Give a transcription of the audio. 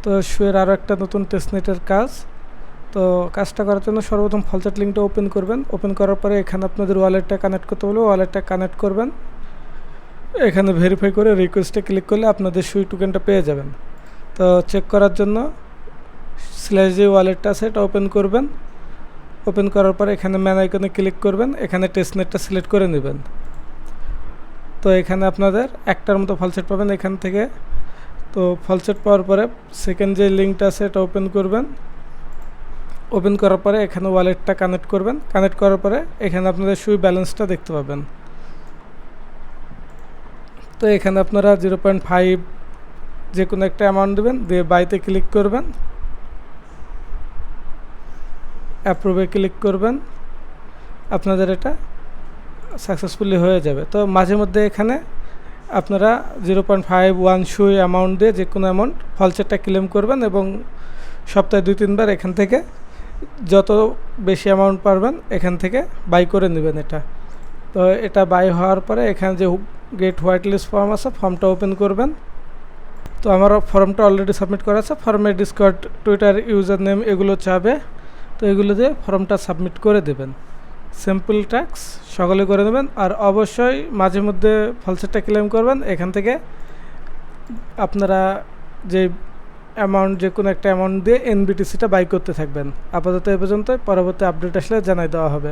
তো শুয়ের আরও একটা নতুন টেস্টনেটের কাজ। তো কাজটা করার জন্য সর্বপ্রথম ফলচার্ট লিঙ্কটা ওপেন করবেন। ওপেন করার পরে এখানে আপনাদের ওয়ালেটটা কানেক্ট করতে বলবে, ওয়ালেটটা কানেক্ট করবেন। এখানে ভেরিফাই করে রিকোয়েস্টে ক্লিক করলে আপনাদের সুই টোকেনটা পেয়ে যাবেন। তো চেক করার জন্য স্ল্যাশ যে ওয়ালেটটা আছে এটা ওপেন করবেন। ওপেন করার পরে এখানে ম্যান আইকনে ক্লিক করবেন, এখানে টেস্টনেটটা সিলেক্ট করে নেবেন। তো এখানে আপনাদের একটার মতো ফলসেট পাবেন এখান থেকে। তো ফলসেট পাওয়ার পরে সেকেন্ড যে লিঙ্কটা আছে এটা ওপেন করবেন। ওপেন করার পরে এখানে ওয়ালেটটা কানেক্ট করবেন। কানেক্ট করার পরে এখানে আপনাদের সুই ব্যালেন্সটা দেখতে পাবেন। তো এখানে আপনারা 0.5 যে কোনো একটা অ্যামাউন্ট দেবেন, দিয়ে বাইতে ক্লিক করবেন, অ্যাপ্রুভে ক্লিক করবেন, আপনাদের এটা সাকসেসফুলি হয়ে যাবে। তো মাঝে মধ্যে এখানে আপনারা 0.51 সুই অ্যামাউন্ট দিয়ে যে কোনো অ্যামাউন্ট ফলসেটটা ক্লেম করবেন এবং সপ্তাহে 2-3 বার এখান থেকে যত বেশি অ্যামাউন্ট পারবেন এখান থেকে বাই করে নেবেন এটা। তো এটা বাই হওয়ার পরে এখানে যে গেট হোয়াইট লিস্ট ফর্ম আছে, ফর্মটা ওপেন করবেন। তো আমার ফর্মটা অলরেডি সাবমিট করা আছে। ফর্মে ডিসকর্ড, টুইটার ইউজার নেম এগুলো চাবে, তো এগুলো দিয়ে ফর্মটা সাবমিট করে দেবেন। সিম্পল ট্যাক্স সকলে করে নেবেন। আর অবশ্যই মাঝে মধ্যে ফলসেটটা ক্লেম করবেন। এখান থেকে আপনারা যে অ্যামাউন্ট যে কোনো একটা অ্যামাউন্ট দিয়ে এনবিটিসিটা বাই করতে থাকবেন। আপাতত এ পর্যন্ত, পরবর্তী আপডেট আসলে জানাই দেওয়া হবে।